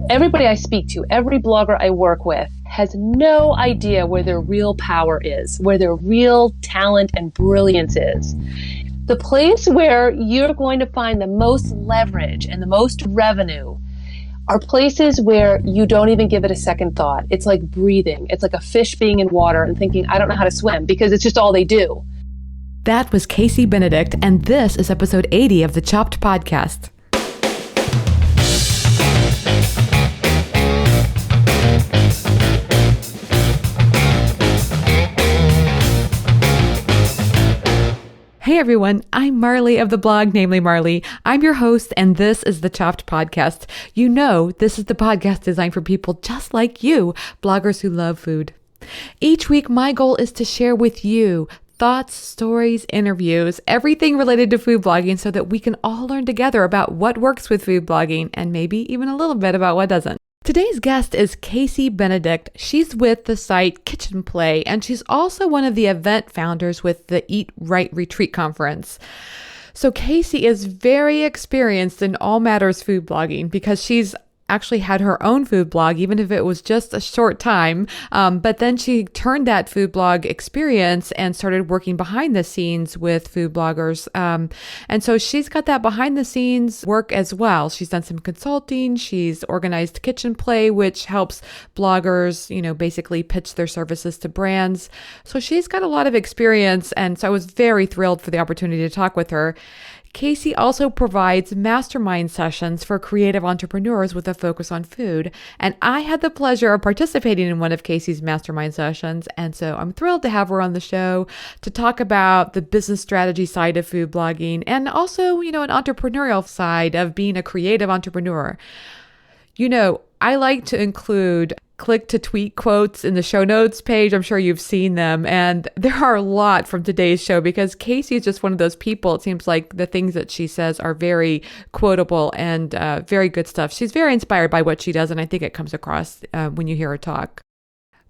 Everybody I speak to, every blogger I work with has no idea where their real power is, where their real talent and brilliance is. The place where you're going to find the most leverage and the most revenue are places where you don't even give it a second thought. It's like breathing. It's like a fish being in water and thinking, I don't know how to swim, because it's just all they do. That was Casey Benedict, and this is episode 80 of the Chopped Podcast. Hey everyone, I'm Marley of the blog Namely Marley. I'm your host, and this is the Chopped Podcast. You know, this is the podcast designed for people just like you, bloggers who love food. Each week, my goal is to share with you thoughts, stories, interviews, everything related to food blogging so that we can all learn together about what works with food blogging and maybe even a little bit about what doesn't. Today's guest is Casey Benedict. She's with the site Kitchen Play, and she's also one of the event founders with the Eat Right Retreat Conference. So Casey is very experienced in all matters food blogging because she's actually had her own food blog, even if it was just a short time. But then she turned that food blog experience and started working behind the scenes with food bloggers. And so she's got that behind the scenes work as well. She's done some consulting. She's organized Kitchen Play, which helps bloggers, basically pitch their services to brands. So she's got a lot of experience. And so I was very thrilled for the opportunity to talk with her. Casey also provides mastermind sessions for creative entrepreneurs with a focus on food. And I had the pleasure of participating in one of Casey's mastermind sessions. And so I'm thrilled to have her on the show to talk about the business strategy side of food blogging and also, an entrepreneurial side of being a creative entrepreneur. I like to include click to tweet quotes in the show notes page. I'm sure you've seen them. And there are a lot from today's show because Casey is just one of those people. It seems like the things that she says are very quotable and very good stuff. She's very inspired by what she does. And I think it comes across when you hear her talk.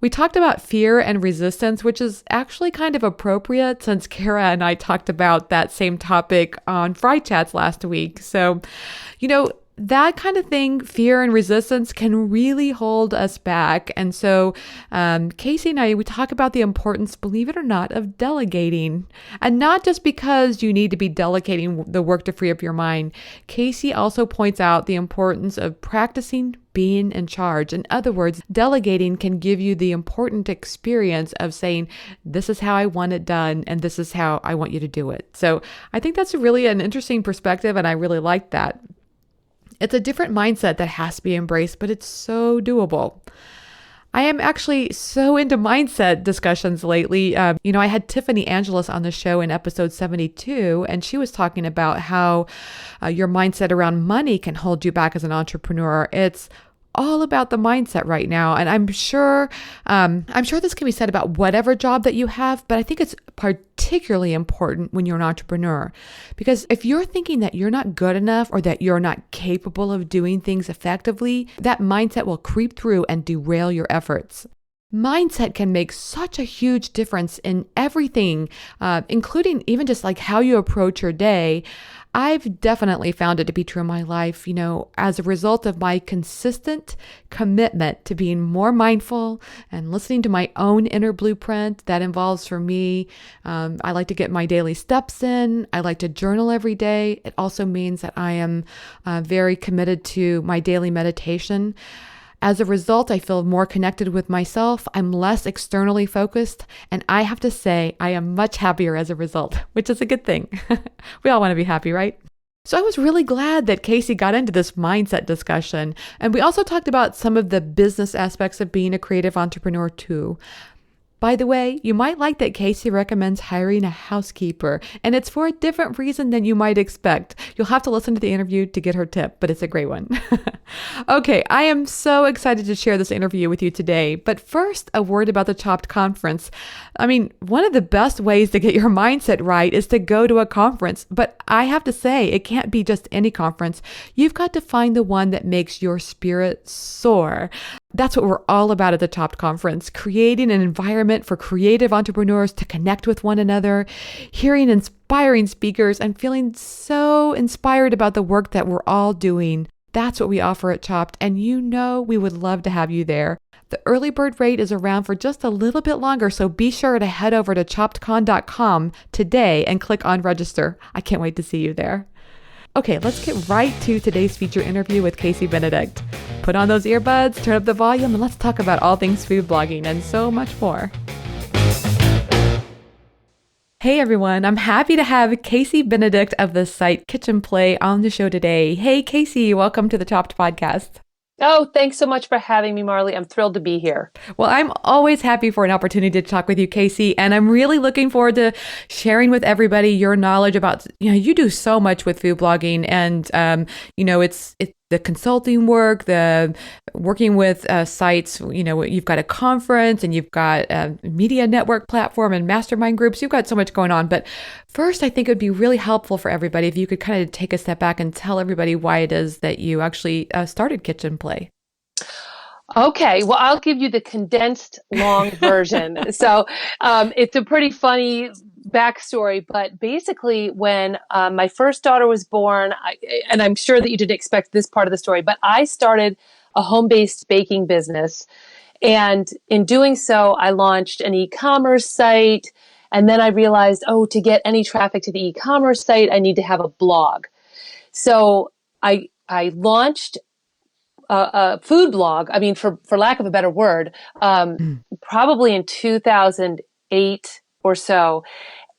We talked about fear and resistance, which is actually kind of appropriate since Kara and I talked about that same topic on Fry Chats last week. So, that kind of thing, fear and resistance, can really hold us back. And so Casey and we talk about the importance, believe it or not, of delegating. And not just because you need to be delegating the work to free up your mind. Casey also points out the importance of practicing being in charge. In other words, delegating can give you the important experience of saying, this is how I want it done, and this is how I want you to do it. So I think that's really an interesting perspective, and I really like that. It's a different mindset that has to be embraced, but it's so doable. I am actually so into mindset discussions lately. I had Tiffany Angelis on the show in episode 72, and she was talking about how your mindset around money can hold you back as an entrepreneur. It's all about the mindset right now. And I'm sure this can be said about whatever job that you have, but I think it's particularly important when you're an entrepreneur. Because if you're thinking that you're not good enough or that you're not capable of doing things effectively, that mindset will creep through and derail your efforts. Mindset can make such a huge difference in everything, including even just like how you approach your day. I've definitely found it to be true in my life, as a result of my consistent commitment to being more mindful and listening to my own inner blueprint. That involves for me, I like to get my daily steps in. I like to journal every day. It also means that I am very committed to my daily meditation. As a result, I feel more connected with myself. I'm less externally focused, and I have to say I am much happier as a result, which is a good thing. We all want to be happy, right? So I was really glad that Casey got into this mindset discussion. And we also talked about some of the business aspects of being a creative entrepreneur too. By the way, you might like that Casey recommends hiring a housekeeper, and it's for a different reason than you might expect. You'll have to listen to the interview to get her tip, but it's a great one. Okay, I am so excited to share this interview with you today, but first, a word about the Chopped Conference. One of the best ways to get your mindset right is to go to a conference, but I have to say, it can't be just any conference. You've got to find the one that makes your spirit soar. That's what we're all about at the Chopped Conference, creating an environment for creative entrepreneurs to connect with one another, hearing inspiring speakers, and feeling so inspired about the work that we're all doing. That's what we offer at Chopped, and you know we would love to have you there. The early bird rate is around for just a little bit longer, so be sure to head over to choppedcon.com today and click on register. I can't wait to see you there. Okay, let's get right to today's feature interview with Casey Benedict. Put on those earbuds, turn up the volume, and let's talk about all things food blogging and so much more. Hey everyone, I'm happy to have Casey Benedict of the site Kitchen Play on the show today. Hey Casey, welcome to the Chopped podcast. Oh, thanks so much for having me, Marley. I'm thrilled to be here. Well, I'm always happy for an opportunity to talk with you, Casey, and I'm really looking forward to sharing with everybody your knowledge about, you do so much with food blogging, and, it's the consulting work, the working with sites, you've got a conference and you've got a media network platform and mastermind groups. You've got so much going on. But first, I think it would be really helpful for everybody if you could kind of take a step back and tell everybody why it is that you actually started Kitchen Play. Okay, well, I'll give you the condensed long version. So it's a pretty funny backstory, but basically when my first daughter was born, and I'm sure that you didn't expect this part of the story, but I started a home-based baking business. And in doing so, I launched an e-commerce site. And then I realized, to get any traffic to the e-commerce site, I need to have a blog. So I launched a food blog. I mean, for lack of a better word, probably in 2008 or so.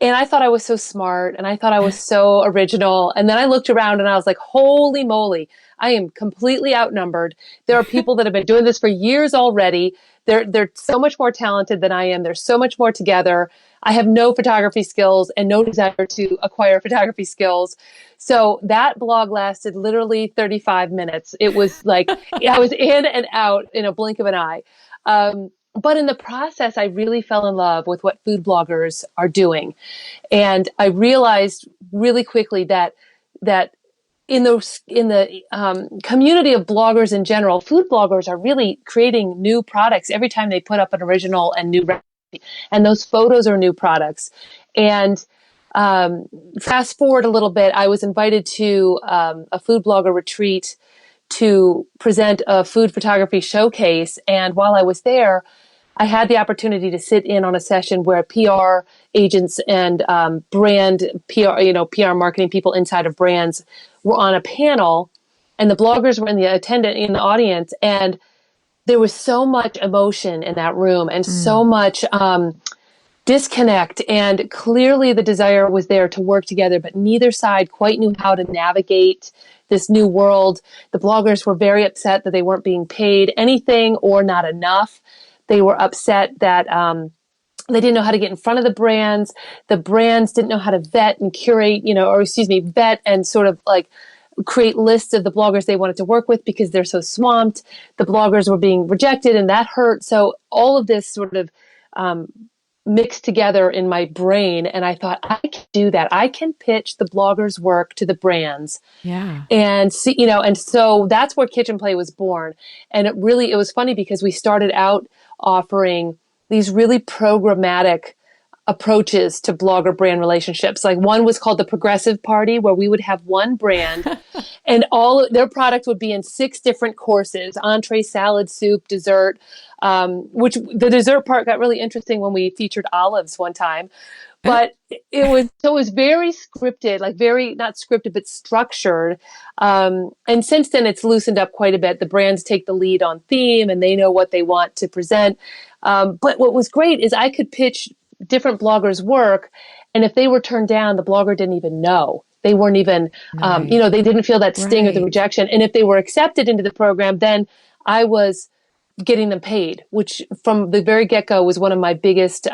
And I thought I was so smart and I thought I was so original. And then I looked around and I was like, holy moly, I am completely outnumbered. There are people that have been doing this for years already. They're so much more talented than I am. They're so much more together. I have no photography skills and no desire to acquire photography skills. So that blog lasted literally 35 minutes. It was like I was in and out in a blink of an eye. But in the process, I really fell in love with what food bloggers are doing. And I realized really quickly that in the community of bloggers in general, food bloggers are really creating new products every time they put up an original and new recipe. And those photos are new products. And fast forward a little bit, I was invited to a food blogger retreat to present a food photography showcase. And while I was there, I had the opportunity to sit in on a session where PR agents and brand PR marketing people inside of brands were on a panel, and the bloggers were in the audience, and there was so much emotion in that room and so much disconnect, and clearly the desire was there to work together, but neither side quite knew how to navigate this new world. The bloggers were very upset that they weren't being paid anything or not enough. They were upset that they didn't know how to get in front of the brands. The brands didn't know how to vet and curate, vet and sort of like create lists of the bloggers they wanted to work with because they're so swamped. The bloggers were being rejected and that hurt. So all of this sort of mixed together in my brain. And I thought, I can do that. I can pitch the bloggers' work to the brands. Yeah. And see, and so that's where Kitchen Play was born. And it was funny because we started out offering these really programmatic approaches to blogger brand relationships. Like one was called the Progressive Party, where we would have one brand and all their product would be in 6 different courses: entree, salad, soup, dessert, which the dessert part got really interesting when we featured olives one time. But it was very scripted, like very, not scripted, but structured. And since then it's loosened up quite a bit. The brands take the lead on theme and they know what they want to present. But what was great is I could pitch different bloggers' work, and if they were turned down, the blogger didn't even know. They weren't even, they didn't feel that sting of the rejection. And if they were accepted into the program, then I was getting them paid, which from the very get-go was one of my biggest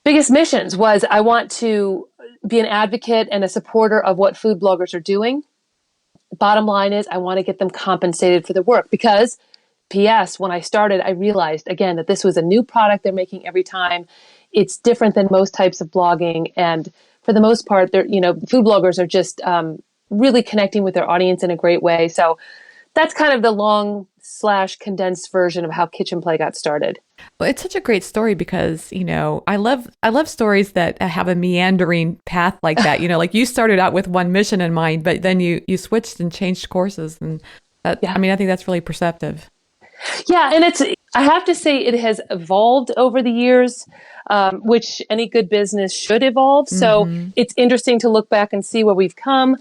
missions. Was I want to be an advocate and a supporter of what food bloggers are doing. Bottom line is I want to get them compensated for the work because P.S. when I started, I realized again that this was a new product they're making every time. It's different than most types of blogging. And for the most part, food bloggers are just really connecting with their audience in a great way. So that's kind of the long slash condensed version of how Kitchen Play got started. Well, it's such a great story because, I love stories that have a meandering path like that. Like you started out with one mission in mind, but then you switched and changed courses. And that, Yeah. I think that's really perceptive. Yeah. And I have to say it has evolved over the years, which any good business should evolve. So it's interesting to look back and see where we've come.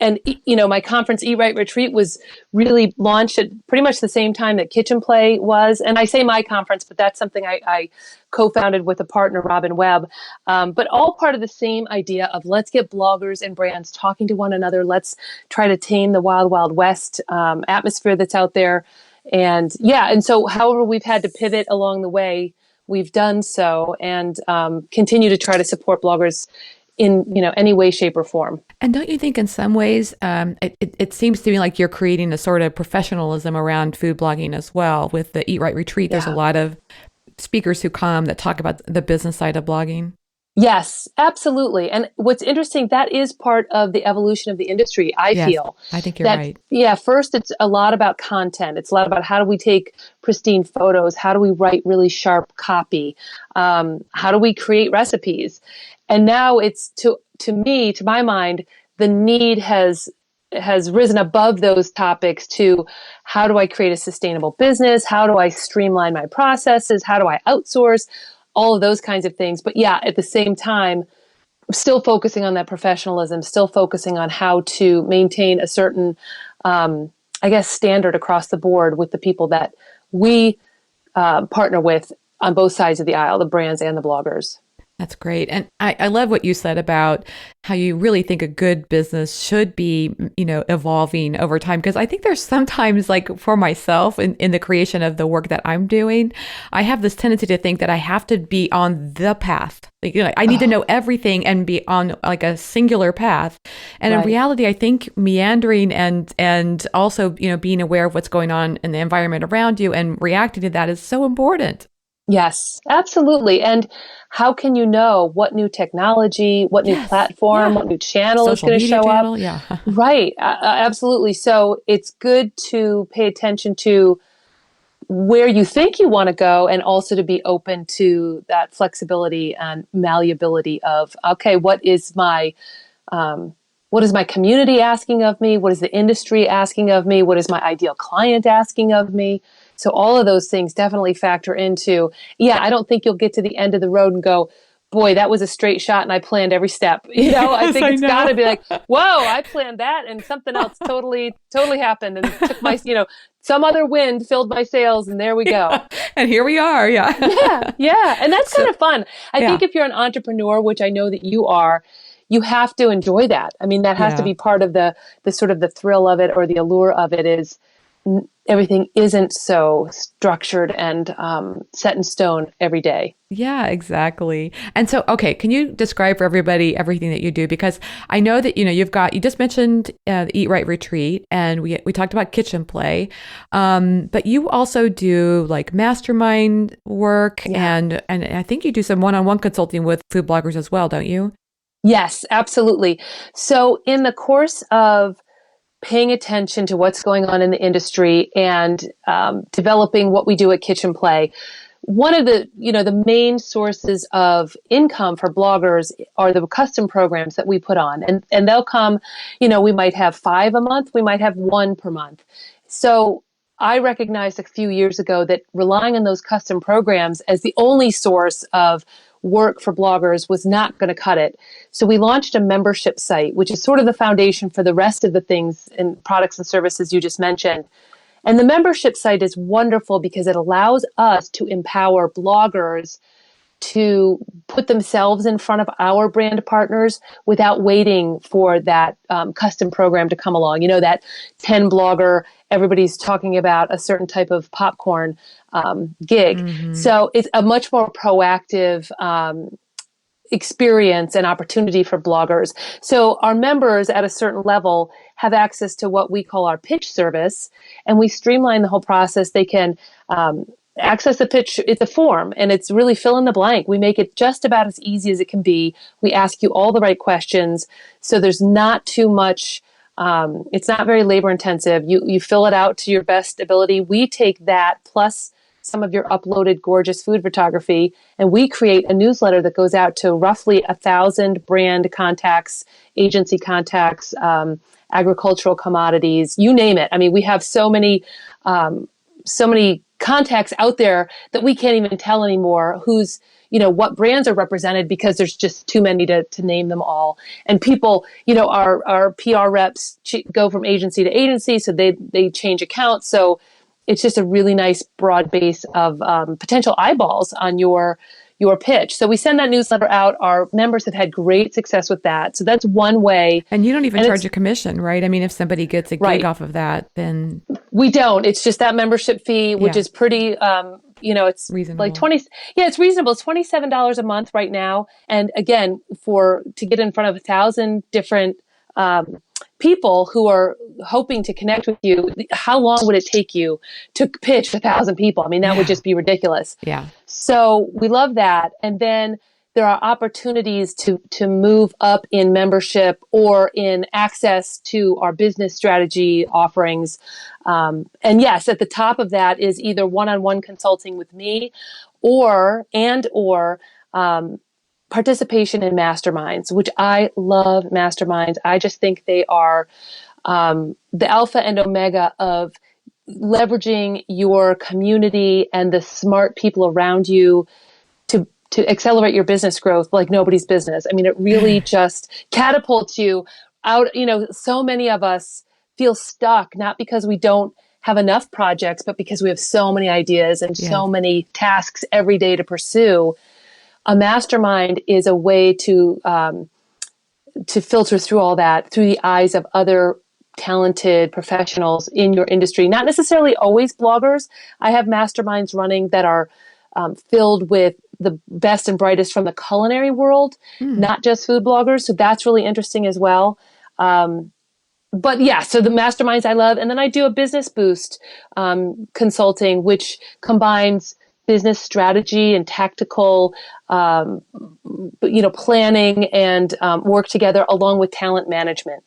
And my conference, Eat Right Retreat, was really launched at pretty much the same time that Kitchen Play was. And I say my conference, but that's something I co-founded with a partner, Robin Webb. But all part of the same idea of let's get bloggers and brands talking to one another. Let's try to tame the wild, wild west atmosphere that's out there. And so however we've had to pivot along the way, we've done so and continue to try to support bloggers in any way, shape, or form. And don't you think in some ways, it seems to me like you're creating a sort of professionalism around food blogging as well. With the Eat Right Retreat, there's a lot of speakers who come that talk about the business side of blogging. Yes, absolutely. And what's interesting, that is part of the evolution of the industry, I feel. I think you're right. Yeah, first, it's a lot about content. It's a lot about how do we take pristine photos? How do we write really sharp copy? How do we create recipes? And now it's, to me, to my mind, the need has risen above those topics to how do I create a sustainable business? How do I streamline my processes? How do I outsource? All of those kinds of things. But yeah, at the same time, still focusing on that professionalism, still focusing on how to maintain a certain, standard across the board with the people that we partner with on both sides of the aisle, the brands and the bloggers. That's great. And I love what you said about how you really think a good business should be, evolving over time. Because I think there's sometimes, like for myself in the creation of the work that I'm doing, I have this tendency to think that I have to be on the path. I need to know everything and be on like a singular path. And in reality, I think meandering and also, being aware of what's going on in the environment around you and reacting to that is so important. Yes, absolutely. And how can you know what new technology, what new platform, what new channel is going to show up? Yeah. Right. Absolutely. So it's good to pay attention to where you think you want to go and also to be open to that flexibility and malleability of, okay, what is my community asking of me? What is the industry asking of me? What is my ideal client asking of me? So all of those things definitely factor into, I don't think you'll get to the end of the road and go, boy, that was a straight shot and I planned every step. I think it's got to be like, whoa, I planned that and something else totally happened and took my, some other wind filled my sails and there we go. And here we are. Yeah. Yeah. And that's kind of fun. I think if you're an entrepreneur, which I know that you are, you have to enjoy that. I mean, that has to be part of the sort of the thrill of it or the allure of it is everything isn't so structured and set in stone every day. Yeah, exactly. And so, okay, can you describe for everybody everything that you do? Because I know that, you just mentioned the Eat Right Retreat and we talked about Kitchen Play, but you also do like mastermind work and I think you do some one-on-one consulting with food bloggers as well, don't you? Yes, absolutely. So in the course of paying attention to what's going on in the industry and developing what we do at Kitchen Play, one of the main sources of income for bloggers are the custom programs that we put on. And they'll come, we might have 5 a month, we might have 1 per month. So I recognized a few years ago that relying on those custom programs as the only source of work for bloggers was not going to cut it. So we launched a membership site, which is sort of the foundation for the rest of the things and products and services you just mentioned. And the membership site is wonderful because it allows us to empower bloggers to put themselves in front of our brand partners without waiting for that custom program to come along. That 10 blogger, everybody's talking about a certain type of popcorn gig. Mm-hmm. So it's a much more proactive experience and opportunity for bloggers. So our members at a certain level have access to what we call our pitch service, and we streamline the whole process. They can access the pitch. It's a form, and it's really fill in the blank. We make it just about as easy as it can be. We ask you all the right questions, so there's not too much It's not very labor intensive. You fill it out to your best ability. We take that plus some of your uploaded gorgeous food photography, and we create a newsletter that goes out to roughly 1,000 brand contacts, agency contacts, agricultural commodities, you name it. I mean, we have so many contacts out there that we can't even tell anymore who's, what brands are represented because there's just too many to name them all. And people, our PR reps go from agency to agency, so they change accounts. So it's just a really nice broad base of potential eyeballs on your pitch. So we send that newsletter out. Our members have had great success with that. So that's one way. And you don't even charge a commission, right? I mean, if somebody gets a gig off of that, then we don't. It's just that membership fee, which is pretty, it's reasonable. Like 20. Yeah, it's reasonable. It's $27 a month right now. And again, to get in front of 1,000 different people who are hoping to connect with you, how long would it take you to pitch 1,000 people? I mean, that would just be ridiculous. Yeah. So we love that. And then there are opportunities to move up in membership or in access to our business strategy offerings. And yes, at the top of that is either one-on-one consulting with me or participation in masterminds, which I love masterminds. I just think they are the alpha and omega of leveraging your community and the smart people around you to accelerate your business growth like nobody's business. I mean, it really just catapults you out. So many of us feel stuck, not because we don't have enough projects, but because we have so many ideas and so many tasks every day to pursue. A mastermind is a way to filter through all that through the eyes of other talented professionals in your industry, not necessarily always bloggers. I have masterminds running that are filled with the best and brightest from the culinary world, not just food bloggers. So that's really interesting as well. But yeah, so the masterminds I love. And then I do a business boost consulting, which combines business strategy and tactical, planning and work together along with talent management.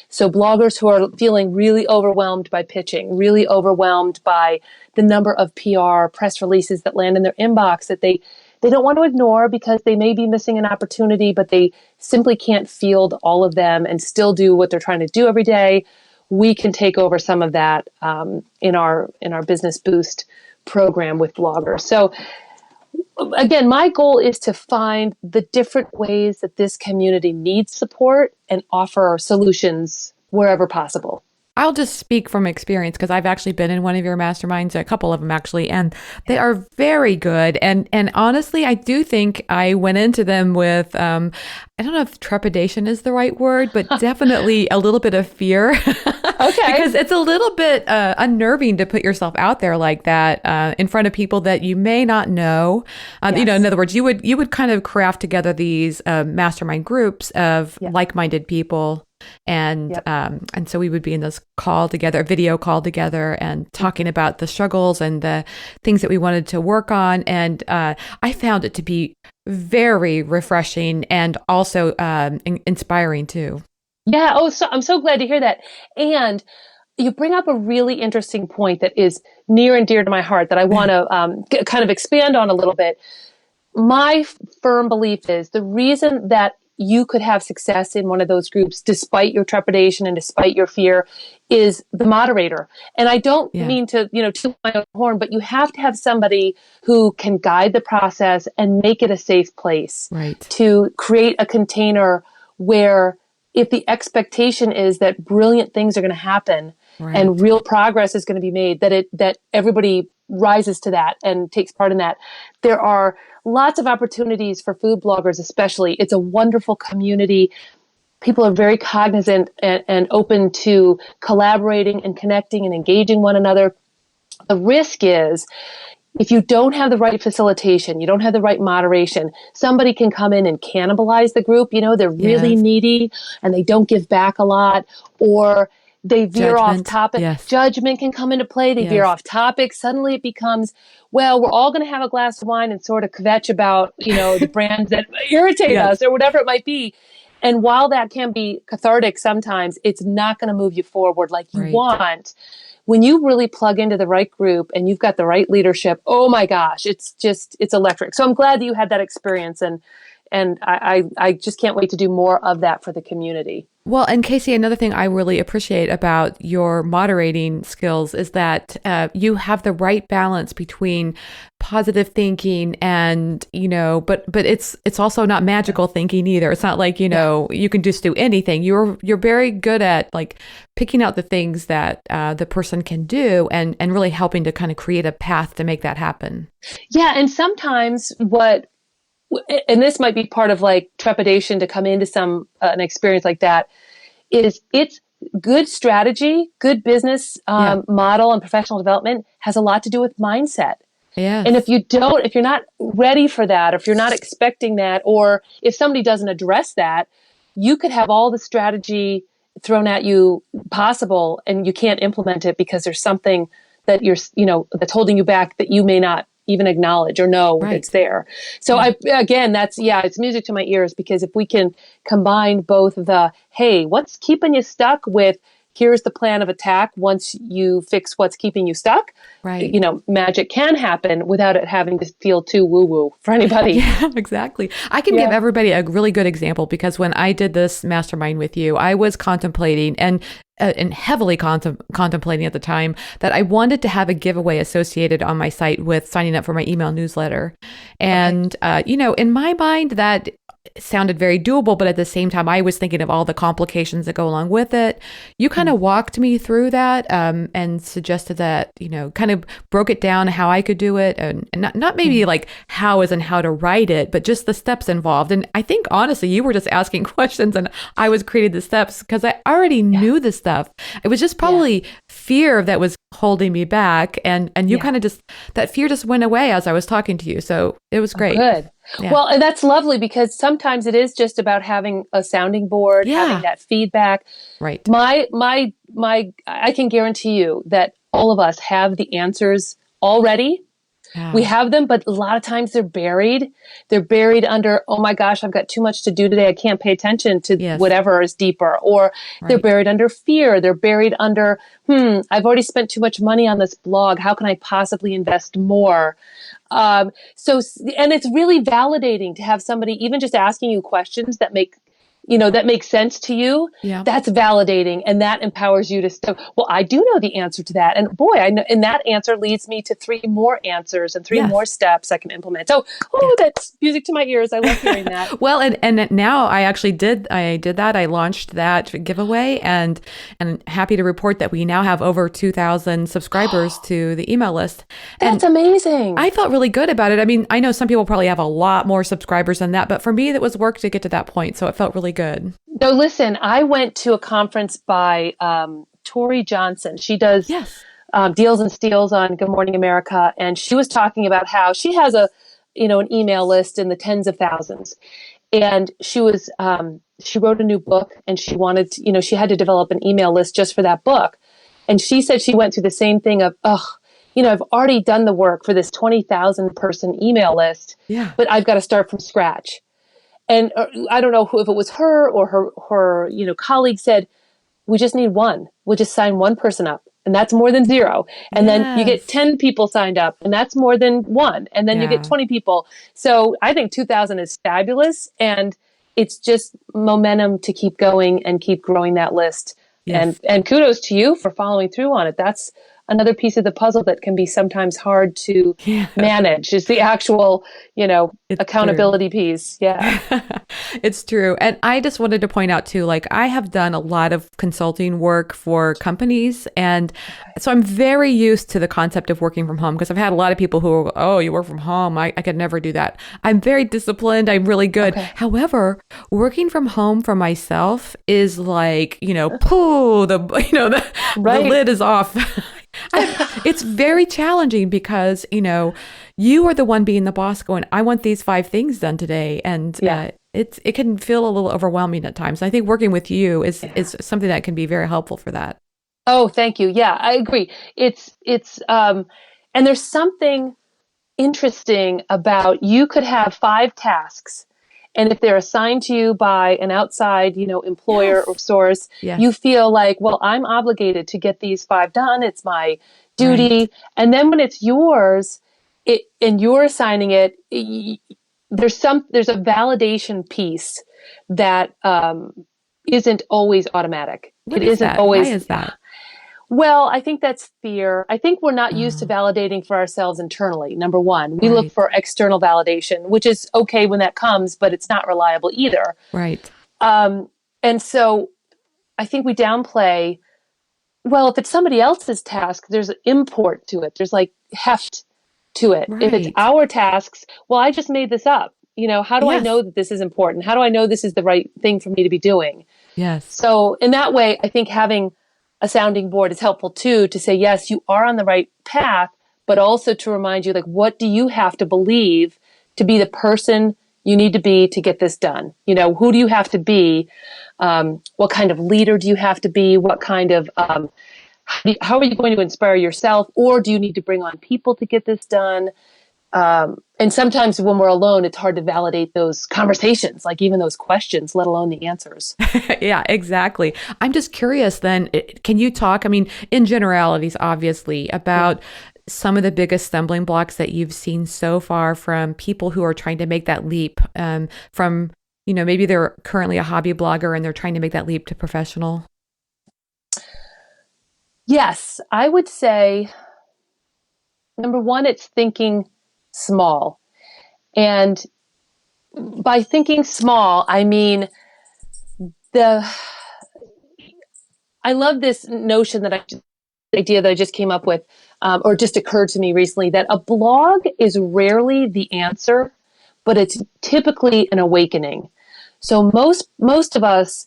So bloggers who are feeling really overwhelmed by pitching, really overwhelmed by the number of PR press releases that land in their inbox that they don't want to ignore because they may be missing an opportunity, but they simply can't field all of them and still do what they're trying to do every day. We can take over some of that in our business boost program with bloggers. So again, my goal is to find the different ways that this community needs support and offer solutions wherever possible. I'll just speak from experience because I've actually been in one of your masterminds, a couple of them actually, and they are very good. And honestly, I do think I went into them with, I don't know if trepidation is the right word, but definitely a little bit of fear. Okay. Because it's a little bit unnerving to put yourself out there like that in front of people that you may not know. In other words, you would kind of craft together these mastermind groups of like-minded people. And so we would be in this video call together and talking about the struggles and the things that we wanted to work on. And I found it to be very refreshing and also inspiring too. Yeah. Oh, so I'm so glad to hear that. And you bring up a really interesting point that is near and dear to my heart that I want to kind of expand on a little bit. My firm belief is the reason that you could have success in one of those groups despite your trepidation and despite your fear is the moderator. And I don't mean to, toot my own horn, but you have to have somebody who can guide the process and make it a safe place to create a container where if the expectation is that brilliant things are going to happen and real progress is going to be made, that everybody rises to that and takes part in that. There are lots of opportunities for food bloggers, especially. It's a wonderful community. People are very cognizant and open to collaborating and connecting and engaging one another. The risk is if you don't have the right facilitation, you don't have the right moderation, somebody can come in and cannibalize the group. They're really needy and they don't give back a lot, or they veer off topic. Judgment can come into play. They veer off topic. Suddenly it becomes, well, we're all going to have a glass of wine and sort of kvetch about, the brands that irritate us or whatever it might be. And while that can be cathartic sometimes, it's not going to move you forward like you Right. want. When you really plug into the right group and you've got the right leadership, oh my gosh, it's electric. So I'm glad that you had that experience, and I just can't wait to do more of that for the community. Well, and Casey, another thing I really appreciate about your moderating skills is that you have the right balance between positive thinking and, but it's also not magical thinking either. It's not like, you can just do anything. You're very good at like picking out the things that the person can do and really helping to kind of create a path to make that happen. Yeah. And sometimes and this might be part of like trepidation to come into an experience like that, is it's good strategy, good business model and professional development has a lot to do with mindset. Yes. And if you're not ready for that, or if you're not expecting that, or if somebody doesn't address that, you could have all the strategy thrown at you possible and you can't implement it because there's something that that's holding you back that you may not even acknowledge or know it's there. So it's music to my ears, because if we can combine both hey, what's keeping you stuck with here's the plan of attack once you fix what's keeping you stuck, right? Magic can happen without it having to feel too woo-woo for anybody. Yeah, exactly. I can give everybody a really good example, because when I did this mastermind with you, I was contemplating and heavily contemplating at the time that I wanted to have a giveaway associated on my site with signing up for my email newsletter. And, in my mind, that sounded very doable, but at the same time, I was thinking of all the complications that go along with it. You kind of walked me through that and suggested that, kind of broke it down how I could do it, and not maybe like how is and how to write it, but just the steps involved. And I think, honestly, you were just asking questions and I was creating the steps because I already knew this stuff. It was just probably fear that was holding me back. And you kind of that fear just went away as I was talking to you. So it was great. Oh, good. Yeah. Well, and that's lovely, because sometimes it is just about having a sounding board, having that feedback. Right. I can guarantee you that all of us have the answers already. Yeah. We have them, but a lot of times they're buried. They're buried under, oh my gosh, I've got too much to do today. I can't pay attention to whatever is deeper. Or they're buried under fear. They're buried under, I've already spent too much money on this blog. How can I possibly invest more? And it's really validating to have somebody even just asking you questions that make sense to you. Yeah. That's validating, and that empowers you to well, I do know the answer to that. And boy, I know, and that answer leads me to 3 more answers and 3 more steps I can implement. So, that's music to my ears. I love hearing that. Well, and now I actually did that. I launched that giveaway, and I'm happy to report that we now have over 2,000 subscribers to the email list. That's amazing. I felt really good about it. I mean, I know some people probably have a lot more subscribers than that, but for me, it was work to get to that point. So it felt really good. No, listen, I went to a conference by Tori Johnson. She does Deals and Steals on Good Morning America. And she was talking about how she has an email list in the tens of thousands. And she wrote a new book, and she wanted to, she had to develop an email list just for that book. And she said she went through the same thing of, I've already done the work for this 20,000 person email list, but I've got to start from scratch. And I don't know if it was her or her colleague said, we just need one. We'll just sign one person up, and that's more than 0. And then you get 10 people signed up, and that's more than 1. And then you get 20 people. So I think 2,000 is fabulous, and it's just momentum to keep going and keep growing that list. Yes. And kudos to you for following through on it. That's another piece of the puzzle that can be sometimes hard to manage, is the actual, accountability piece. Yeah. It's true. And I just wanted to point out too, like I have done a lot of consulting work for companies. And so I'm very used to the concept of working from home, because I've had a lot of people who are, oh, you work from home. I could never do that. I'm very disciplined. I'm really good. Okay. However, working from home for myself is like, the lid is off. It's very challenging because, you are the one being the boss going, I want these 5 things done today. And it can feel a little overwhelming at times. I think working with you is something that can be very helpful for that. Oh, thank you. Yeah, I agree. It's and there's something interesting about, you could have 5 tasks And if they're assigned to you by an outside, employer or Yes. source, Yes. you feel like, well, I'm obligated to get these 5 done. It's my Right. duty. And then when it's yours, and you're assigning it, there's a validation piece that isn't always automatic. What It is isn't that? Why always. is that? Well, I think that's fear. I think we're not used to Oh, validating for ourselves internally. Number one, we look right. for external validation, which is okay when that comes, but it's not reliable either. Right. Um, and so I think we downplay, well, if it's somebody else's task, there's import to it. There's like heft to it. If it's Right. our tasks, well, I just made this up. How do I Yes. know that this is important? How do I know this is the right thing for me to be doing? Yes. So in that way, I think having a sounding board is helpful too, to say, yes, you are on the right path, but also to remind you, like, what do you have to believe to be the person you need to be to get this done? Who do you have to be? What kind of leader do you have to be? What kind of, how are you going to inspire yourself? Or do you need to bring on people to get this done? And sometimes when we're alone, it's hard to validate those conversations, like even those questions, let alone the answers. Yeah, exactly. I'm just curious then, can you talk, I mean, in generalities, obviously, about some of the biggest stumbling blocks that you've seen so far from people who are trying to make that leap from, maybe they're currently a hobby blogger and they're trying to make that leap to professional? Yes, I would say number one, it's thinking small. And by thinking small, I mean the I love this notion idea that I just came up with, or just occurred to me recently, that a blog is rarely the answer, but it's typically an awakening. So most of us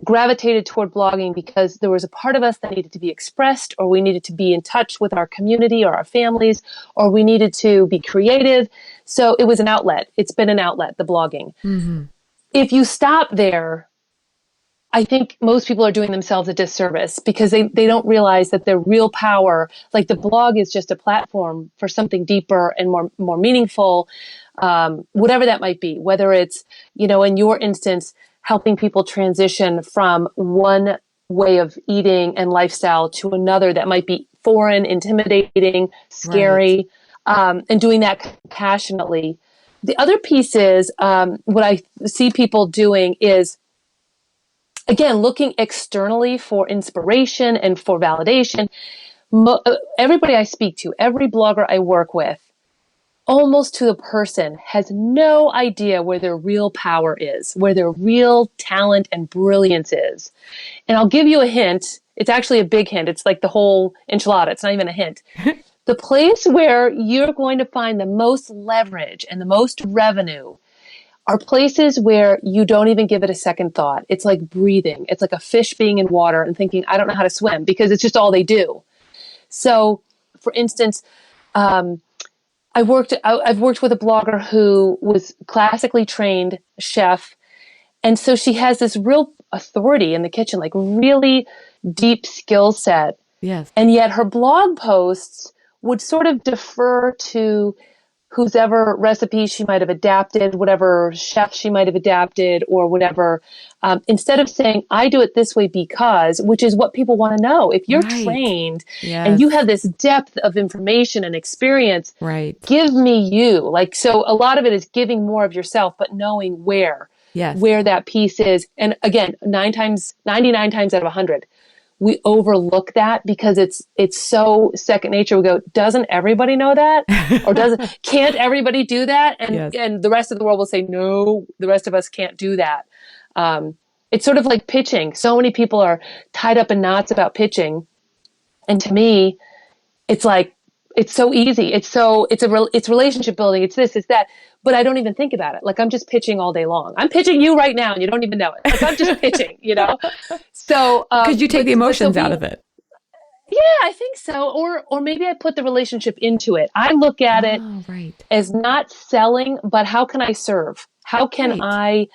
gravitated toward blogging because there was a part of us that needed to be expressed, or we needed to be in touch with our community or our families, or we needed to be creative. So it was an outlet. It's been an outlet, the blogging. Hmm. If you stop there, I think most people are doing themselves a disservice because they don't realize that their real power, like the blog is just a platform for something deeper and more meaningful, whatever that might be, whether it's, in your instance, helping people transition from one way of eating and lifestyle to another that might be foreign, intimidating, Right. scary, and doing that compassionately. The other piece is, what I see people doing is, again, looking externally for inspiration and for validation. Everybody I speak to, every blogger I work with, almost to the person, has no idea where their real power is, where their real talent and brilliance is. And I'll give you a hint. It's actually a big hint. It's like the whole enchilada. It's not even a hint. The place where you're going to find the most leverage and the most revenue are places where you don't even give it a second thought. It's like breathing. It's like a fish being in water and thinking, I don't know how to swim, because it's just all they do. So, for instance, I've worked with a blogger who was classically trained chef. And so she has this real authority in the kitchen, like really deep skill set. Yes. And yet her blog posts would sort of defer to whosever recipe she might have adapted, whatever chef she might have adapted, or whatever. Instead of saying, I do it this way because, which is what people want to know. If you're Right. trained and you Yes. have this depth of information and experience, Right. give me you. Like, so a lot of it is giving more of yourself, but knowing Yes. where that piece is. And again, 99 times out of 100, we overlook that because it's so second nature. We go, doesn't everybody know that? Or can't everybody do that? Yes. And the rest of the world will say, no, the rest of us can't do that. It's sort of like pitching. So many people are tied up in knots about pitching. And to me, it's like, it's so easy. It's relationship building. It's this, it's that. But I don't even think about it. Like, I'm just pitching all day long. I'm pitching you right now and you don't even know it. Like, I'm just pitching. So, Because you take the but so emotions out being, of it. yeah, I think so. Or maybe I put the relationship into it. I look at it Oh, right. as not selling, but how can I serve? Right.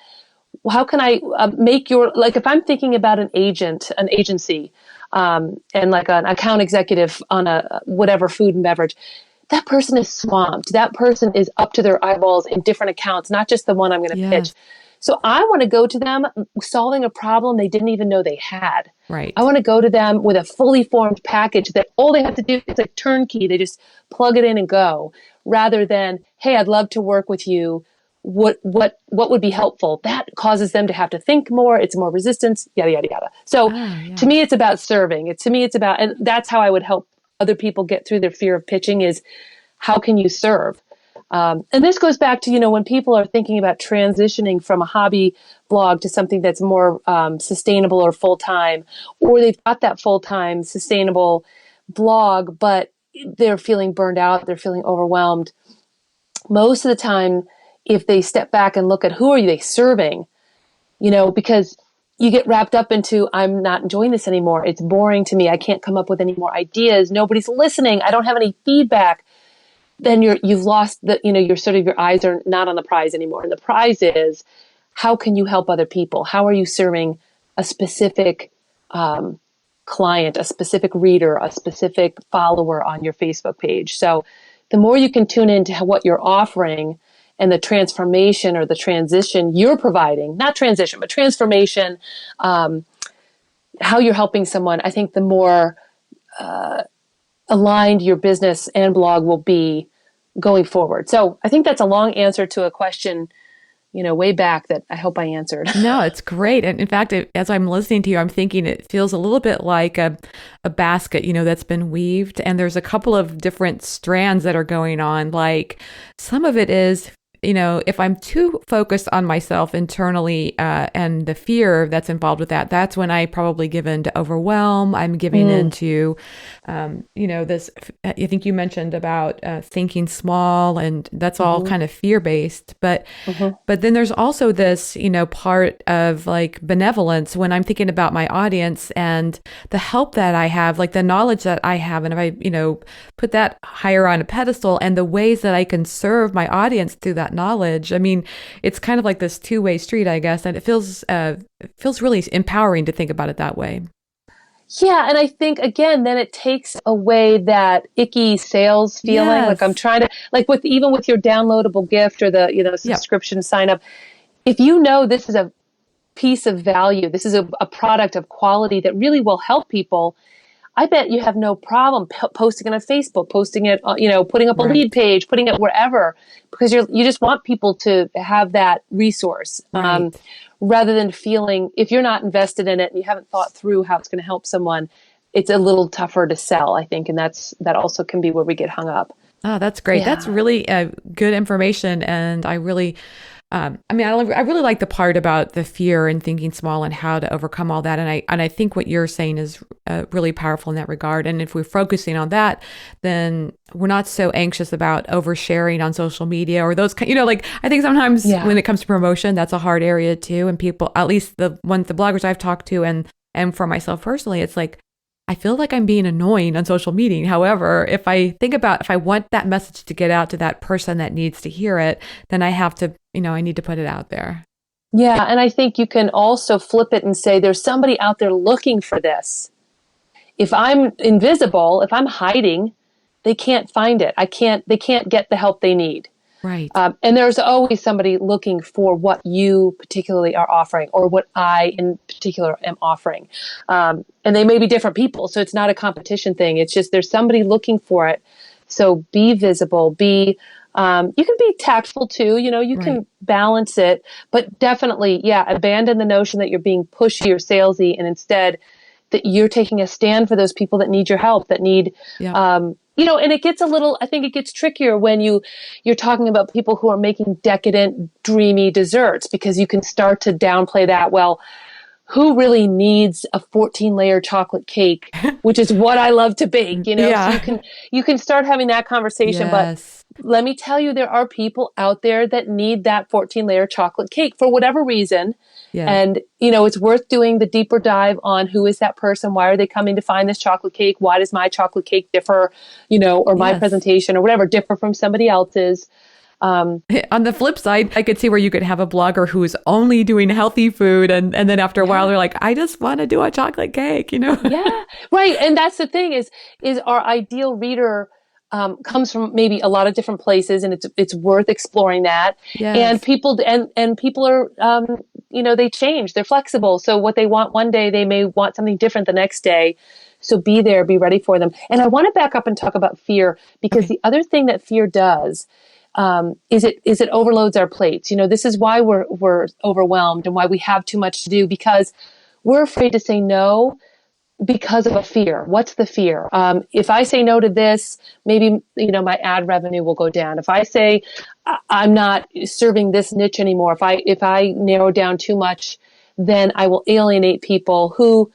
How can I make like, if I'm thinking about an agency, and like an account executive on a whatever food and beverage, that person is swamped. That person is up to their eyeballs in different accounts, not just the one I'm going to pitch. So I want to go to them solving a problem they didn't even know they had. Right. I want to go to them with a fully formed package that all they have to do is like turnkey. They just plug it in and go, rather than, hey, I'd love to work with you. What would be helpful? That causes them to have to think more. It's more resistance, yada, yada, yada. So to me, it's about serving. To me, it's about, and that's how I would help other people get through their fear of pitching is how can you serve? And this goes back to, when people are thinking about transitioning from a hobby blog to something that's more sustainable or full-time, or they've got that full-time sustainable blog, but they're feeling burned out, they're feeling overwhelmed. Most of the time, if they step back and look at who are they serving, because you get wrapped up into, I'm not enjoying this anymore. It's boring to me. I can't come up with any more ideas. Nobody's listening. I don't have any feedback. Then you've lost your eyes are not on the prize anymore. And the prize is, how can you help other people? How are you serving a specific client, a specific reader, a specific follower on your Facebook page? So the more you can tune into what you're offering and the transformation or the transition you're providing, not transition, but transformation, how you're helping someone, I think the more aligned your business and blog will be going forward. So I think that's a long answer to a question, way back that I hope I answered. No, it's great. And in fact, as I'm listening to you, I'm thinking it feels a little bit like a basket, that's been weaved. And there's a couple of different strands that are going on. Like some of it is, if I'm too focused on myself internally and the fear that's involved with that, that's when I probably give in to overwhelm. I'm giving into, this, I think you mentioned about thinking small, and that's all kind of fear-based. But then there's also this, part of like benevolence when I'm thinking about my audience and the help that I have, like the knowledge that I have. And if I, put that higher on a pedestal and the ways that I can serve my audience through that knowledge. I mean, it's kind of like this two-way street, I guess, and it feels really empowering to think about it that way. Yeah, and I think again, then it takes away that icky sales feeling. Yes. Like I'm trying to, like with your downloadable gift or the subscription sign up. If this is a piece of value, this is a product of quality that really will help people, I bet you have no problem posting it on Facebook, posting it, putting up a lead page, putting it wherever, because you just want people to have that resource, rather than feeling, if you're not invested in it and you haven't thought through how it's going to help someone, it's a little tougher to sell, I think, and that also can be where we get hung up. Oh, that's great. Yeah. That's really good information, and I really. I really like the part about the fear and thinking small and how to overcome all that. And I think what you're saying is really powerful in that regard. And if we're focusing on that, then we're not so anxious about oversharing on social media or those, I think sometimes when it comes to promotion, that's a hard area too. And people, at least the bloggers I've talked to and for myself personally, it's like, I feel like I'm being annoying on social media. However, if I want that message to get out to that person that needs to hear it, then I have to, I need to put it out there. Yeah. And I think you can also flip it and say, there's somebody out there looking for this. If I'm invisible, if I'm hiding, they can't find it. They can't get the help they need. Right. And there's always somebody looking for what you particularly are offering or what I in particular am offering. And they may be different people. So it's not a competition thing. It's just there's somebody looking for it. So be visible, you can be tactful too, you can balance it, but definitely, abandon the notion that you're being pushy or salesy, and instead that you're taking a stand for those people that need your help, that need, and it gets I think it gets trickier when you're talking about people who are making decadent, dreamy desserts, because you can start to downplay that. Well, who really needs a 14-layer chocolate cake, which is what I love to bake, So you can start having that conversation. Yes. But let me tell you, there are people out there that need that 14-layer chocolate cake for whatever reason. Yeah. And, it's worth doing the deeper dive on who is that person? Why are they coming to find this chocolate cake? Why does my chocolate cake differ, or my presentation or whatever differ from somebody else's? On the flip side, I could see where you could have a blogger who's only doing healthy food, and then after a while they're like, I just want to do a chocolate cake, Yeah, right. And that's the thing is our ideal reader comes from maybe a lot of different places, and it's worth exploring that. And Yes. people are, they change, they're flexible. So what they want one day, they may want something different the next day. So be there, be ready for them. And I want to back up and talk about fear, because Okay. the other thing that fear does, is it overloads our plates. This is why we're overwhelmed and why we have too much to do, because we're afraid to say no because of a fear. What's the fear? If I say no to this, maybe, my ad revenue will go down. If I say I'm not serving this niche anymore, if I narrow down too much, then I will alienate people who,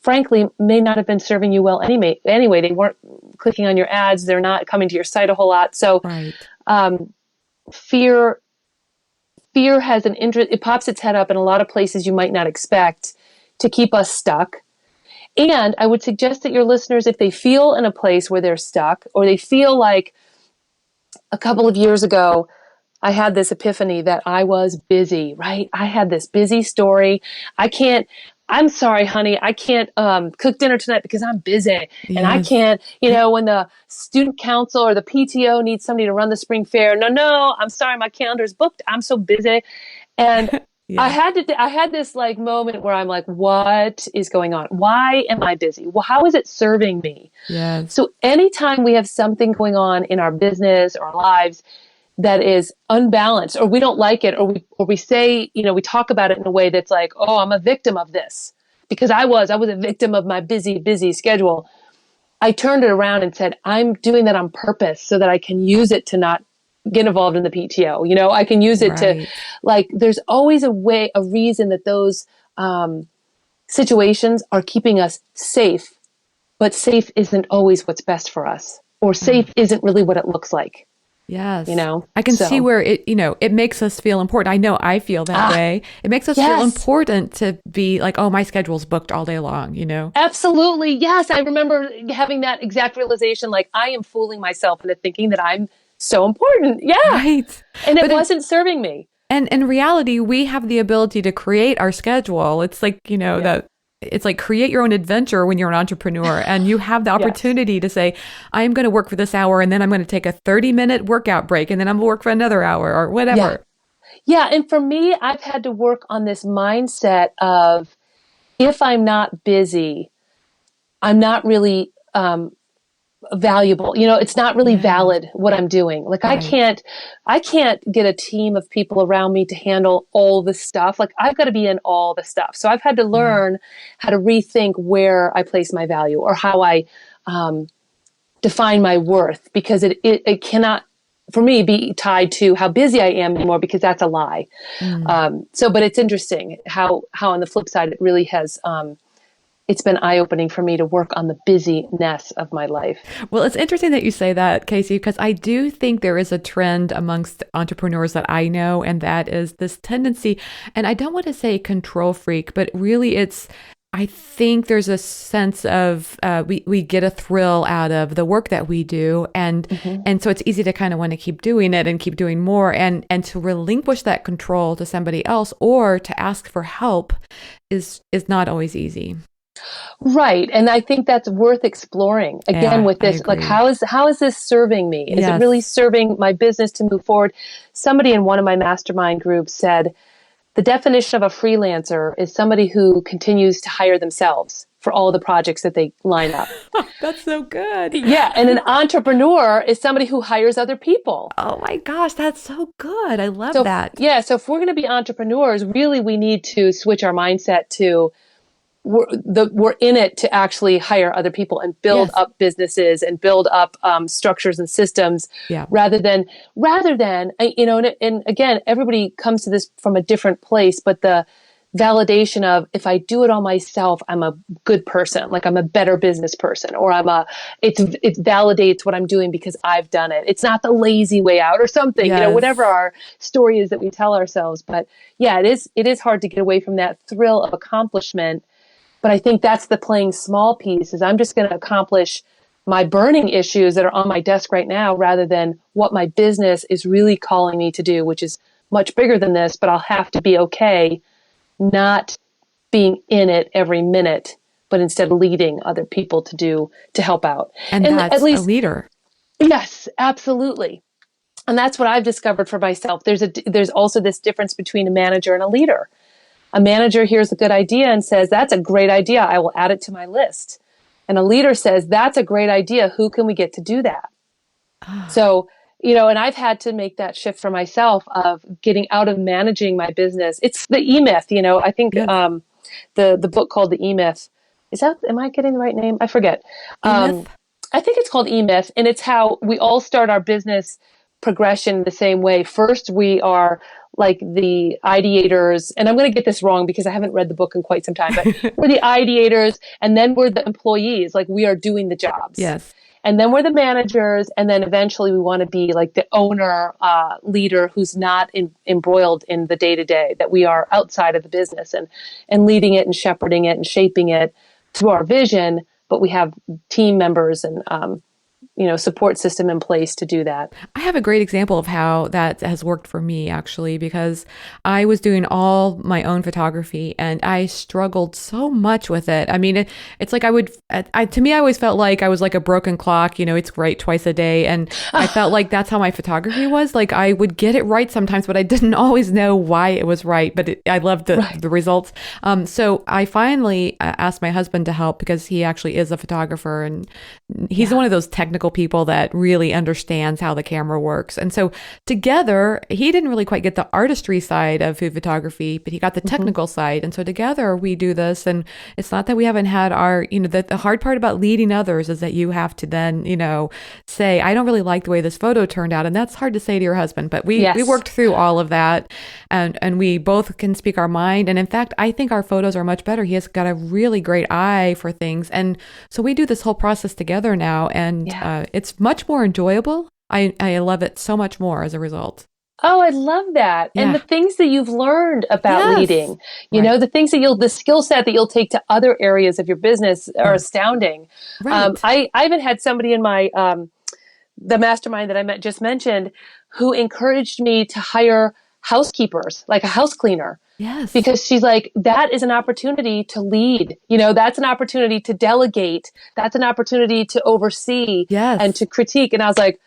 frankly, may not have been serving you well anyway. They weren't clicking on your ads. They're not coming to your site a whole lot. So, Right. fear has an interest. It pops its head up in a lot of places you might not expect to keep us stuck. And I would suggest that your listeners, if they feel in a place where they're stuck, or they feel like a couple of years ago, I had this epiphany that I was busy, right? I had this busy story. I'm sorry, honey, I can't cook dinner tonight because I'm busy. And I Yes. can't, when the student council or the PTO needs somebody to run the spring fair. No, I'm sorry, my calendar's booked. I'm so busy. And I Yeah. had this like moment where I'm like, what is going on? Why am I busy? Well, how is it serving me? Yes. So anytime we have something going on in our business or our lives that is unbalanced, or we don't like it, or we say, we talk about it in a way that's like, oh, I'm a victim of this, because I was a victim of my busy schedule. I turned it around and said, I'm doing that on purpose so that I can use it to not get involved in the PTO. I can use it to, Right. like, there's always a reason that those situations are keeping us safe, but safe isn't always what's best for us, or safe isn't really what it looks like, Yes. I can see so. where it makes us feel important. I know I feel that way. It makes us feel Yes, important to be like, oh, my schedule's booked all day long. absolutely. Yes. I remember having that exact realization, like, I am fooling myself into thinking that I'm so important. Yeah. Right. And it But wasn't serving me. and in reality, we have the ability to create our schedule. It's like, Yeah. that it's like create your own adventure when you're an entrepreneur, and you have the Yes. opportunity to say, I'm going to work for this hour, and then I'm going to take a 30-minute workout break, and then I'm going to work for another hour or Yeah. whatever. Yeah. And for me, I've had to work on this mindset of, if I'm not busy, I'm not really valuable. It's not really Yes. valid what I'm doing. Like, Right. I can't get a team of people around me to handle all the stuff. Like, I've got to be in all the stuff. So I've had to Yeah. learn how to rethink where I place my value, or how I define my worth, because it cannot, for me, be tied to how busy I am anymore, because that's a lie. Mm. But it's interesting how on the flip side, it really has, it's been eye-opening for me to work on the busyness of my life. Well, it's interesting that you say that, Casey, because I do think there is a trend amongst entrepreneurs that I know, and that is this tendency, and I don't want to say control freak, but really I think there's a sense of we get a thrill out of the work that we do, and Mm-hmm. and so it's easy to kind of want to keep doing it and keep doing more, and to relinquish that control to somebody else or to ask for help is not always easy. Right. And I think that's worth exploring again Yeah, with I this. Like, agree. how is this serving me? Is it really Yes. serving my business to move forward? Somebody in one of my mastermind groups said the definition of a freelancer is somebody who continues to hire themselves for all the projects that they line up. That's so good. Yeah. And an entrepreneur is somebody who hires other people. Oh my gosh, that's so good. I love So, that. so if we're going to be entrepreneurs, really we need to switch our mindset to, we're in it to actually hire other people and build Yes. up businesses and build up structures and systems, Yeah. rather than and again, everybody comes to this from a different place, but the validation of, if I do it all myself, I'm a good person, like I'm a better business person, or it validates what I'm doing because I've done it. It's not the lazy way out or something, whatever Yes. our story is that we tell ourselves. But yeah, it is hard to get away from that thrill of accomplishment. But I think that's the playing small piece, is I'm just going to accomplish my burning issues that are on my desk right now, rather than what my business is really calling me to do, which is much bigger than this, but I'll have to be okay not being in it every minute, but instead leading other people to help out. And And at that's a least, leader. Yes, absolutely. And that's what I've discovered for myself. There's also this difference between a manager and a leader. A manager hears a good idea and says, that's a great idea. I will add it to my list. And a leader says, that's a great idea. Who can we get to do that? So, and I've had to make that shift for myself of getting out of managing my business. It's the E-Myth, I think Yes. the book called the E-Myth. Am I getting the right name? I forget. E-myth? I think it's called E-Myth, and it's how we all start our business progression the same way. First, we are like the ideators, and I'm going to get this wrong because I haven't read the book in quite some time, but we're the ideators, and then we're the employees, like we are doing the jobs. Yes. And then we're the managers, and then eventually we want to be like the owner, leader who's not embroiled in the day-to-day, that we are outside of the business and leading it and shepherding it and shaping it through our vision, but we have team members and support system in place to do that. I have a great example of how that has worked for me, actually, because I was doing all my own photography and I struggled so much with it. I mean, it's like to me, I always felt like I was like a broken clock, it's right twice a day. And I felt like that's how my photography was. Like I would get it right sometimes, but I didn't always know why it was right. But I loved the results. So I finally asked my husband to help because he actually is a photographer and he's one of those technical people that really understands how the camera works. And so together, he didn't really quite get the artistry side of food photography, but he got the technical side. And so together we do this. And it's not that we haven't had the hard part about leading others is that you have to then, say, I don't really like the way this photo turned out. And that's hard to say to your husband, but we worked through all of that and we both can speak our mind. And in fact, I think our photos are much better. He has got a really great eye for things. And so we do this whole process together now. And it's much more enjoyable. I love it so much more as a result. Oh, I love that. Yeah. And the things that you've learned about leading, the skill set that you'll take to other areas of your business are astounding. Right. I even had somebody in my, the mastermind that I just mentioned, who encouraged me to hire housekeepers, like a house cleaner. Yes. Because she's like, that is an opportunity to lead. That's an opportunity to delegate. That's an opportunity to oversee and to critique. And I was like,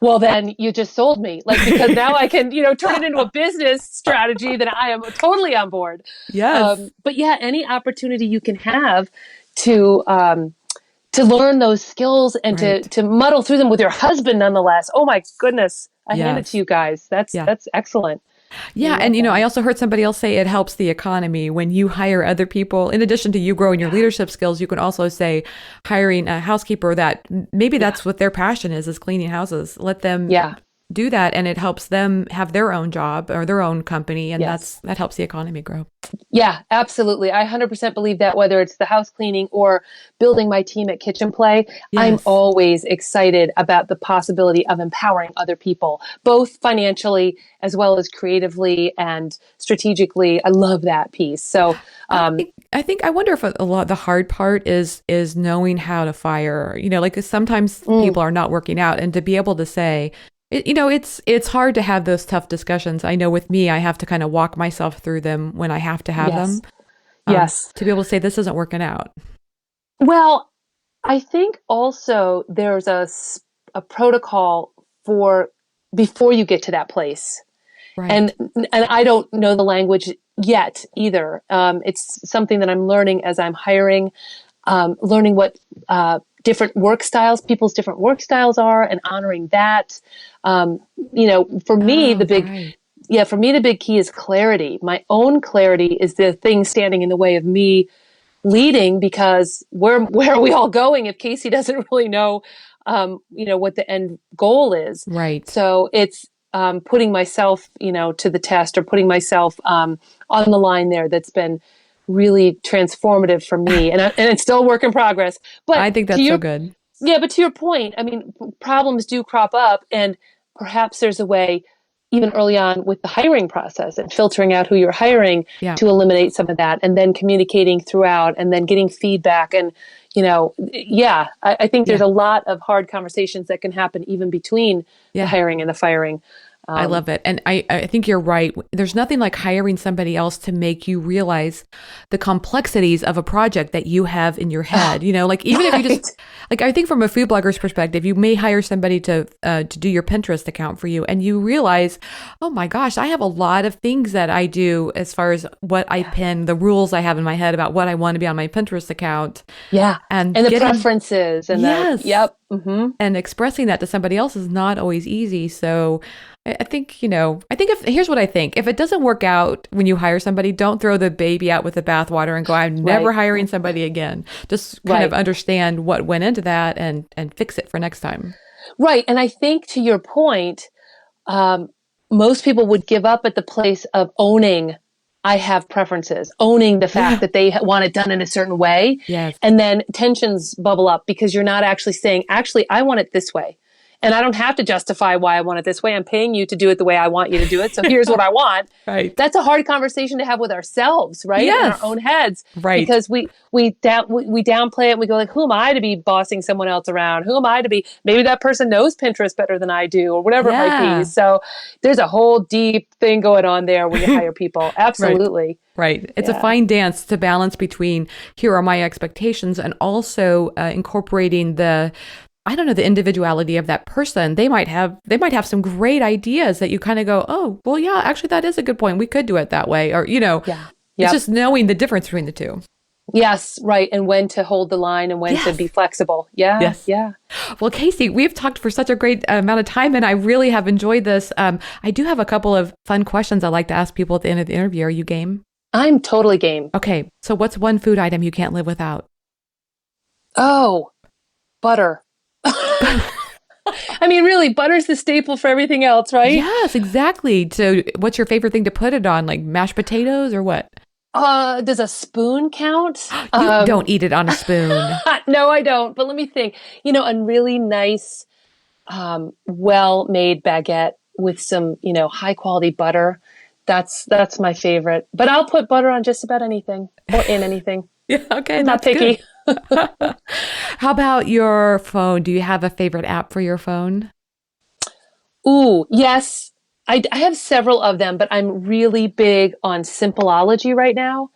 well, then you just sold me. Like, because now I can, turn it into a business strategy that I am totally on board. Yes. But any opportunity you can have to learn those skills and to muddle through them with your husband nonetheless. Oh my goodness. I hand it to you guys. That's excellent. Yeah. And, I also heard somebody else say it helps the economy when you hire other people. In addition to you growing your leadership skills, you can also say hiring a housekeeper that maybe that's what their passion is cleaning houses. Let them do that. And it helps them have their own job or their own company. And that helps the economy grow. Yeah, absolutely. I 100% believe that whether it's the house cleaning or building my team at Kitchen Play, I'm always excited about the possibility of empowering other people, both financially as well as creatively and strategically. I love that piece. So I wonder if the hard part is knowing how to fire, like sometimes people are not working out, and to be able to say, it's hard to have those tough discussions. I know with me, I have to kind of walk myself through them when I have to have them. To be able to say, this isn't working out. Well, I think also there's a protocol for before you get to that place. Right. And I don't know the language yet either. It's something that I'm learning as I'm hiring, learning what different work styles, people's different work styles are, and honoring that. For me, the big key is clarity. My own clarity is the thing standing in the way of me leading, because where are we all going if Casey doesn't really know, what the end goal is? Right. So it's putting myself, to the test, or putting myself on the line there. That's been really transformative for me, and it's still a work in progress. But I think that's so good. Yeah, but to your point, I mean, problems do crop up, and perhaps there's a way, even early on with the hiring process and filtering out who you're hiring, to eliminate some of that, and then communicating throughout, and then getting feedback. And I think there's a lot of hard conversations that can happen even between the hiring and the firing. I love it. And I think you're right. There's nothing like hiring somebody else to make you realize the complexities of a project that you have in your head. Like even if you just, like I think from a food blogger's perspective, you may hire somebody to do your Pinterest account for you and you realize, oh my gosh, I have a lot of things that I do as far as what I pin, the rules I have in my head about what I want to be on my Pinterest account. Yeah. And the preferences and yep. And expressing that to somebody else is not always easy. So I think, here's what I think. If it doesn't work out when you hire somebody, don't throw the baby out with the bathwater and go, I'm never hiring somebody again. Just kind of understand what went into that and fix it for next time. Right. And I think to your point, most people would give up at the place of owning I have preferences, owning the fact that they want it done in a certain way. Yes. And then tensions bubble up because you're not actually saying, actually, I want it this way. And I don't have to justify why I want it this way. I'm paying you to do it the way I want you to do it. So here's what I want. Right. That's a hard conversation to have with ourselves, right? Yes. In our own heads. Right. Because we downplay it and we go like, who am I to be bossing someone else around? Who am I to be? Maybe that person knows Pinterest better than I do or whatever it might be. So there's a whole deep thing going on there when you hire people. Absolutely. Right. It's a fine dance to balance between here are my expectations and also incorporating the individuality of that person. They might have some great ideas that you kind of go, oh, well, yeah, actually, that is a good point. We could do it that way. Or, it's just knowing the difference between the two. Yes, right. And when to hold the line and when to be flexible. Yeah. Yes. Yeah. Well, Casey, we've talked for such a great amount of time and I really have enjoyed this. I do have a couple of fun questions I like to ask people at the end of the interview. Are you game? I'm totally game. Okay. So what's one food item you can't live without? Oh, butter. I mean, really, butter's the staple for everything else, right? Yes, exactly. So what's your favorite thing to put it on? Like mashed potatoes or what? Does a spoon count? You don't eat it on a spoon. No, I don't. But let me think. A really nice, well-made baguette with some, high quality butter. That's my favorite. But I'll put butter on just about anything or in anything. Yeah, okay. I'm not picky. How about your phone? Do you have a favorite app for your phone? Ooh, yes. I have several of them, but I'm really big on Simpleology right now.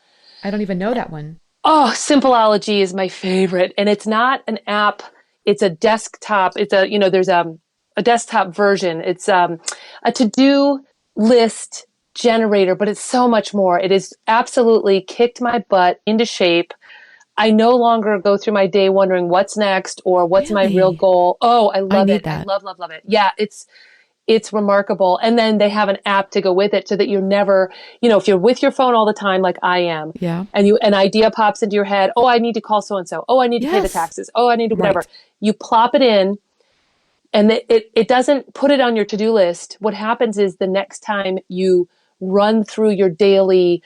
I don't even know that one. Oh, Simpleology is my favorite. And it's not an app. It's a desktop. It's there's a desktop version. It's a to-do list generator, but it's so much more. It has absolutely kicked my butt into shape. I no longer go through my day wondering what's next or what's my real goal. Oh, I love it. I love it. Yeah, it's remarkable. And then they have an app to go with it so that you're never, if you're with your phone all the time, like I am, and an idea pops into your head, oh, I need to call so-and-so. Oh, I need to pay the taxes. Oh, I need to whatever. Right. You plop it in and it doesn't put it on your to-do list. What happens is the next time you run through your daily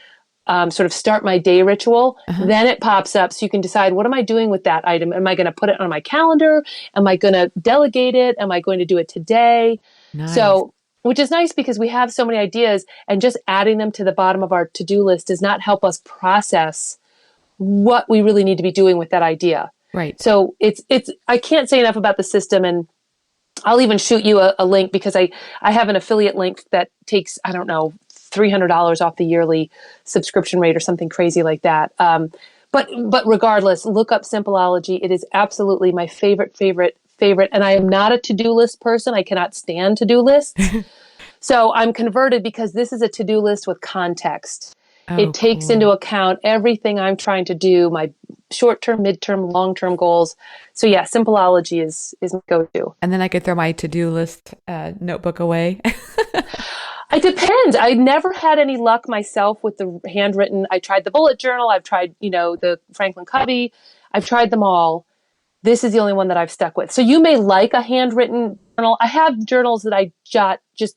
sort of start my day ritual, then it pops up so you can decide, what am I doing with that item? Am I going to put it on my calendar? Am I going to delegate it? Am I going to do it today? Nice. So, which is nice because we have so many ideas and just adding them to the bottom of our to-do list does not help us process what we really need to be doing with that idea. Right. So I can't say enough about the system, and I'll even shoot you a link because I have an affiliate link that takes, I don't know, $300 off the yearly subscription rate or something crazy like that. But regardless, look up Simpleology. It is absolutely my favorite. And I am not a to-do list person. I cannot stand to-do lists. So I'm converted because this is a to-do list with context. It takes into account everything I'm trying to do, my short-term, mid-term, long-term goals. So yeah, Simpleology is my go-to. And then I could throw my to-do list notebook away. It depends. I never had any luck myself with the handwritten. I tried the bullet journal. I've tried, the Franklin Covey. I've tried them all. This is the only one that I've stuck with. So you may like a handwritten journal. I have journals that I just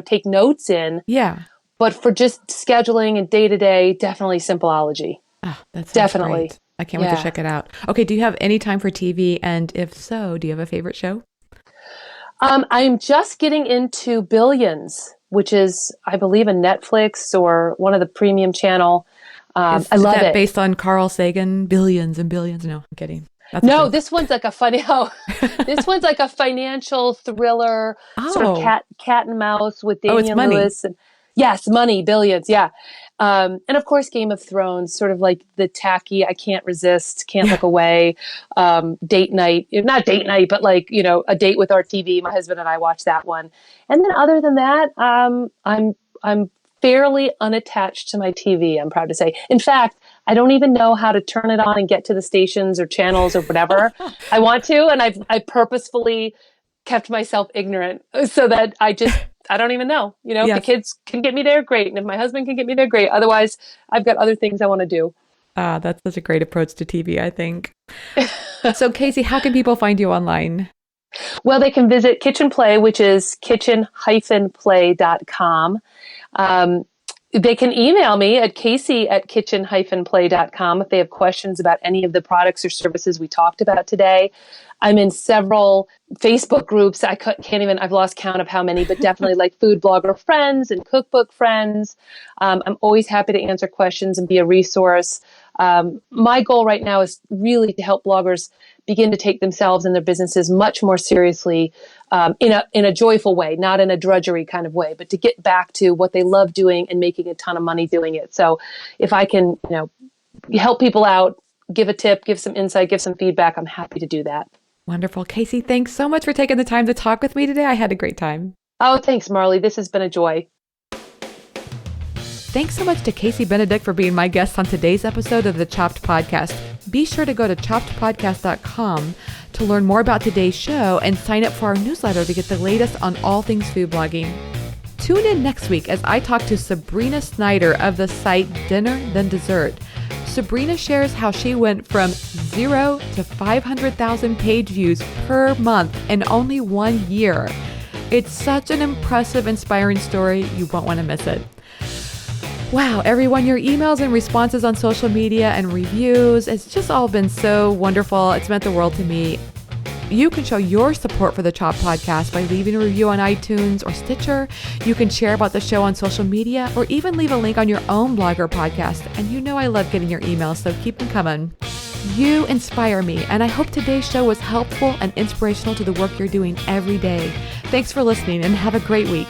take notes in. Yeah. But for just scheduling and day-to-day, definitely Simpleology. Oh, that's definitely. Great. I can't wait to check it out. Okay. Do you have any time for TV? And if so, do you have a favorite show? I'm just getting into Billions, which is, I believe, a Netflix or one of the premium channel. I love it. Based on Carl Sagan, Billions and Billions? No, I'm kidding. That's a No, joke. this one's like a funny. Oh, this one's like a financial thriller, sort of Oh, cat and mouse with oh, it's Damian money. Lewis, and yes, money, billions, yeah, and of course Game of Thrones, sort of like the tacky, I can't resist, can't Yeah. look away, date night, not date night, but like a date with our TV. My husband and I watch that one, and then other than that, I'm fairly unattached to my TV. I'm proud to say. In fact, I don't even know how to turn it on and get to the stations or channels or whatever I want to. And I purposefully kept myself ignorant so that I don't even know. If the Yes. kids can get me there, great. And if my husband can get me there, great. Otherwise, I've got other things I want to do. That's such a great approach to TV, I think. So, Casey, how can people find you online? Well, they can visit Kitchen Play, which is kitchen-play.com. They can email me at casey@kitchen-play.com if they have questions about any of the products or services we talked about today. I'm in several Facebook groups. I've lost count of how many, but definitely like food blogger friends and cookbook friends. I'm always happy to answer questions and be a resource. My goal right now is really to help bloggers begin to take themselves and their businesses much more seriously, in a joyful way, not in a drudgery kind of way, but to get back to what they love doing and making a ton of money doing it. So if I can, help people out, give a tip, give some insight, give some feedback, I'm happy to do that. Wonderful. Casey, thanks so much for taking the time to talk with me today. I had a great time. Oh, thanks, Marley. This has been a joy. Thanks so much to Casey Benedict for being my guest on today's episode of the Chopped Podcast. Be sure to go to choppedpodcast.com to learn more about today's show and sign up for our newsletter to get the latest on all things food blogging. Tune in next week as I talk to Sabrina Snyder of the site Dinner Then Dessert. Sabrina shares how she went from 0 to 500,000 page views per month in only 1 year. It's such an impressive, inspiring story. You won't want to miss it. Wow, everyone, your emails and responses on social media and reviews, it's just all been so wonderful. It's meant the world to me. You can show your support for the Chop Podcast by leaving a review on iTunes or Stitcher. You can share about the show on social media or even leave a link on your own blog or podcast. And I love getting your emails, so keep them coming. You inspire me, and I hope today's show was helpful and inspirational to the work you're doing every day. Thanks for listening and have a great week.